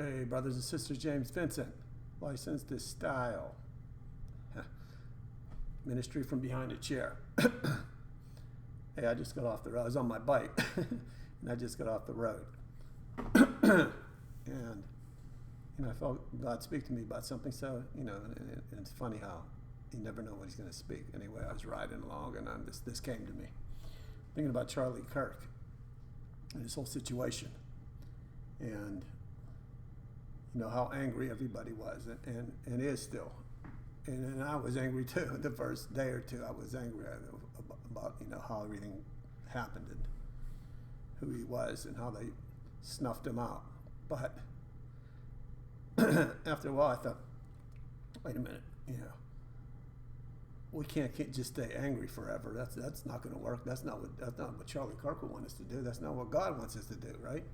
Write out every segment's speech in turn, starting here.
Hey, brothers and sisters, James Vincent, licensed to style. Ministry from behind a chair. Hey, I just got off the road. I was on my bike, and I just got off the road. And, I felt God speak to me about something. So, and it's funny how you never know what he's going to speak. Anyway, I was riding along, and this came to me. Thinking about Charlie Kirk and this whole situation. And, how angry everybody was and is still. And I was angry too. The first day or two, I was angry about how everything happened and who he was and how they snuffed him out. But after a while, I thought, wait a minute, we can't just stay angry forever. That's not going to work. That's not what Charlie Kirk would want us to do. That's not what God wants us to do, right?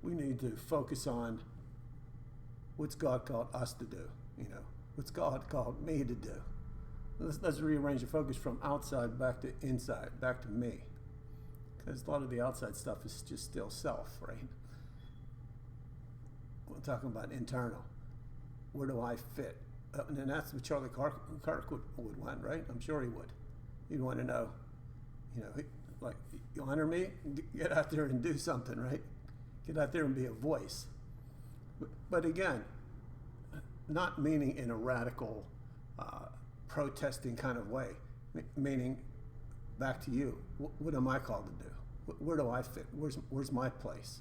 We need to focus on what's God called us to do, what's God called me to do. Let's rearrange the focus from outside back to inside, back to me. Because a lot of the outside stuff is just still self, right? We're talking about internal. Where do I fit? And that's what Charlie Kirk would want, right? I'm sure he would. He'd want to know, like, you honor me? Get out there and do something, right? Get out there and be a voice. But again, not meaning in a radical, protesting kind of way, meaning back to you. What am I called to do? Where do I fit? Where's my place?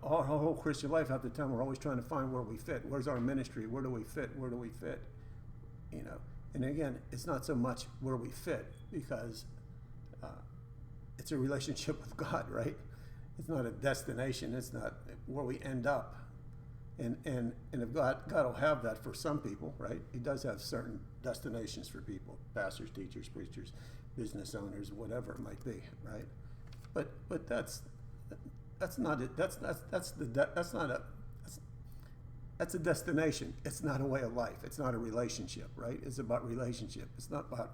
Our whole Christian life, half the time, we're always trying to find where we fit. Where's our ministry? Where do we fit? Where do we fit? And again, it's not so much where we fit because it's a relationship with God, right? It's not a destination. It's not where we end up. And if God will have that for some people, right? He does have certain destinations for people: pastors, teachers, preachers, business owners, whatever it might be, right? But that's not it. That's a destination. It's not a way of life. It's not a relationship, right? It's about relationship. It's not about,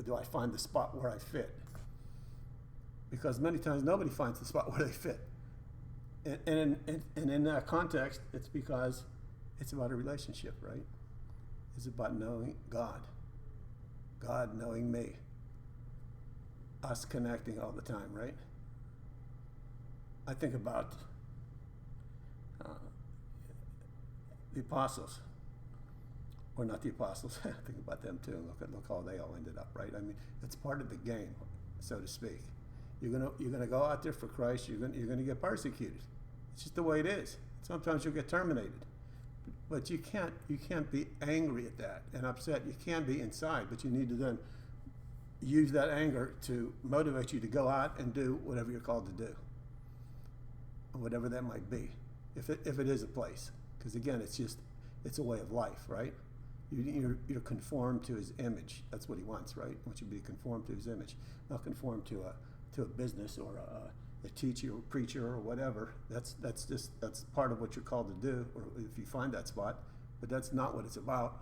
do I find the spot where I fit? Because many times nobody finds the spot where they fit. And in that context, it's because it's about a relationship, right? It's about knowing God. God knowing me. Us connecting all the time, right? I think about the apostles. Or not the apostles. I think about them too. Look how they all ended up, right? I mean, it's part of the game, so to speak. You're gonna go out there for Christ. You're gonna get persecuted. It's just the way it is. Sometimes you'll get terminated, but you can't be angry at that and upset. You can be inside, but you need to then use that anger to motivate you to go out and do whatever you're called to do, whatever that might be, if it is a place. Because again, it's a way of life, right? You're conformed to his image. That's what he wants, right? He wants you to be conformed to his image, not conformed to a business or a teacher or preacher or whatever. That's part of what you're called to do, or if you find that spot. But that's not what it's about.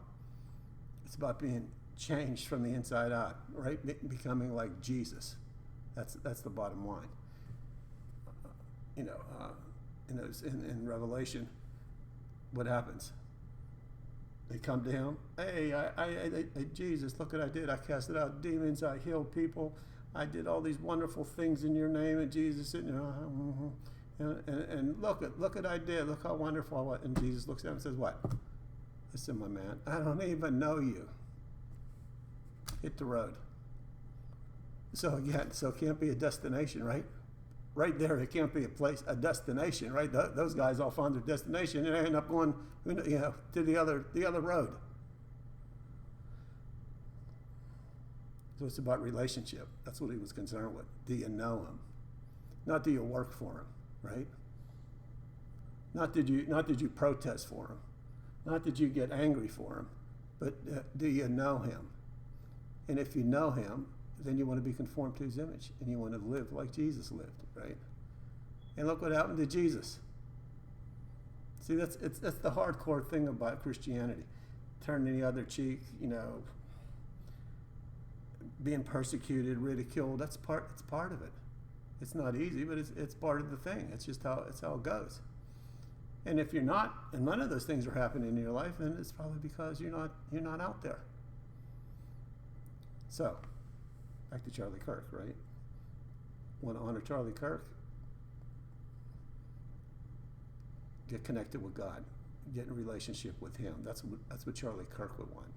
It's about being changed from the inside out, right? Becoming like Jesus. That's the bottom line. In Revelation, what happens? They come to him. Hey, Jesus, look what I did. I casted out demons. I healed people. I did all these wonderful things in your name. And Jesus sitting there, and look what I did. Look how wonderful I was. And Jesus looks at him and says, what? Listen, my man, I don't even know you. Hit the road. So again, it can't be a destination, right? Right there, it can't be a destination, right? Those guys all found their destination and they end up going, to the other road. So it's about relationship. That's what he was concerned with. Do you know him? Not do you work for him, right? Not did you protest for him? Not did you get angry for him? But do you know him? And if you know him, then you want to be conformed to his image, and you want to live like Jesus lived, right? And look what happened to Jesus. See, that's the hardcore thing about Christianity. Turning the other cheek, being persecuted, ridiculed. It's part of it. It's not easy, but it's part of the thing. It's just how it goes. And if you're not, and none of those things are happening in your life, then it's probably because you're not out there. So, back to Charlie Kirk, right? Want to honor Charlie Kirk? Get connected with God. Get in a relationship with Him. That's what Charlie Kirk would want.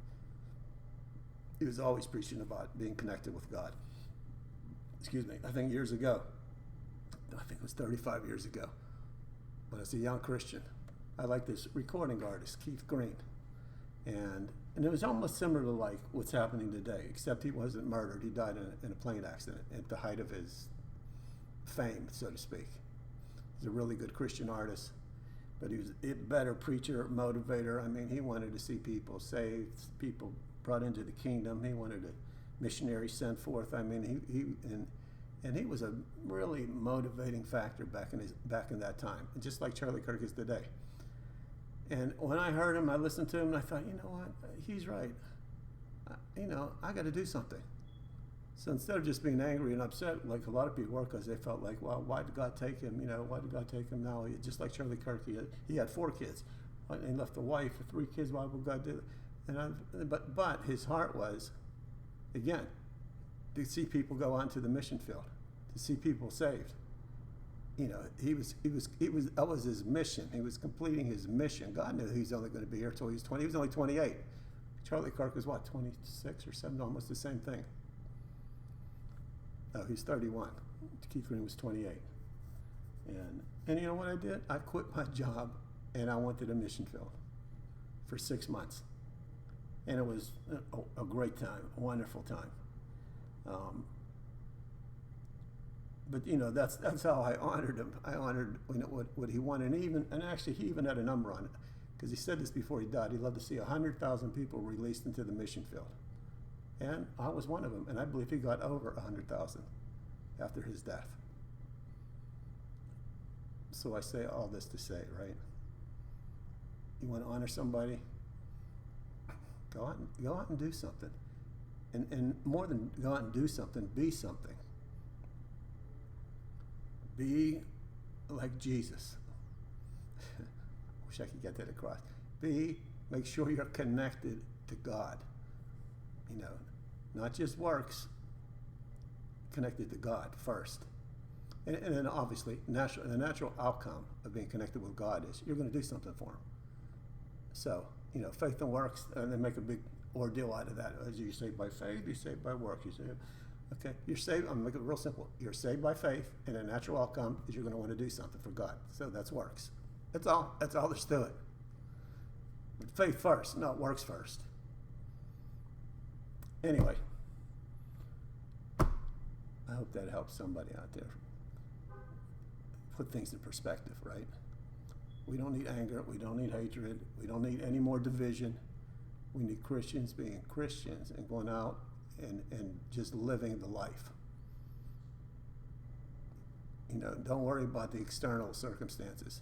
He was always preaching about being connected with God. Excuse me. I think years ago, I think it was 35 years ago, when I was a young Christian, I liked this recording artist, Keith Green. And it was almost similar to like what's happening today, except he wasn't murdered. He died in a plane accident at the height of his fame, so to speak. He's a really good Christian artist, but he was a better preacher, motivator. I mean, he wanted to see people saved, people brought into the kingdom. He wanted a missionary sent forth. I mean, he was a really motivating factor back in that time, and just like Charlie Kirk is today. And when I heard him, I listened to him, and I thought, you know what, he's right. I got to do something. So instead of just being angry and upset, like a lot of people were, because they felt like, well, why did God take him? Why did God take him now? Just like Charlie Kirk, he had 4 kids. And he left a wife with 3 kids. Why would God do that? But his heart was, again, to see people go on to the mission field, to see people saved. That was his mission. He was completing his mission. God knew he was only going to be here till he was 20. He was only 28. Charlie Kirk was what, 26 or 7, almost the same thing. No, he's 31. Keith Green was 28. And you know what I did? I quit my job and I went to the mission field for 6 months. And it was a great time, a wonderful time. But that's how I honored him. I honored what he wanted, and actually he even had a number on it, because he said this before he died. He'd love to see 100,000 people released into the mission field, and I was one of them. And I believe he got over 100,000 after his death. So I say all this to say, right? You want to honor somebody? Go out and do something, and more than go out and do something, be something. Be like Jesus. Wish I could get that across. Make sure you're connected to God. Not just works, connected to God first. And then obviously, the natural outcome of being connected with God is you're going to do something for Him. So, faith and works, and they make a big ordeal out of that. As you saved by faith, you're saved by work. You say, okay, you're saved. I'm going to make it real simple. You're saved by faith, and a natural outcome is you're going to want to do something for God. So that's works. That's all there's to it. But faith first, not works first. Anyway, I hope that helps somebody out there put things in perspective, right? We don't need anger. We don't need hatred. We don't need any more division. We need Christians being Christians and going out and just living the life. Don't worry about the external circumstances.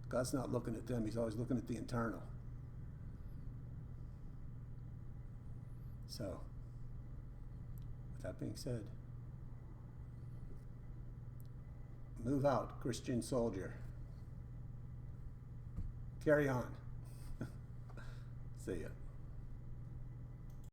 God's not looking at them. He's always looking at the internal. So, with that being said, move out, Christian soldier. Carry on. See ya.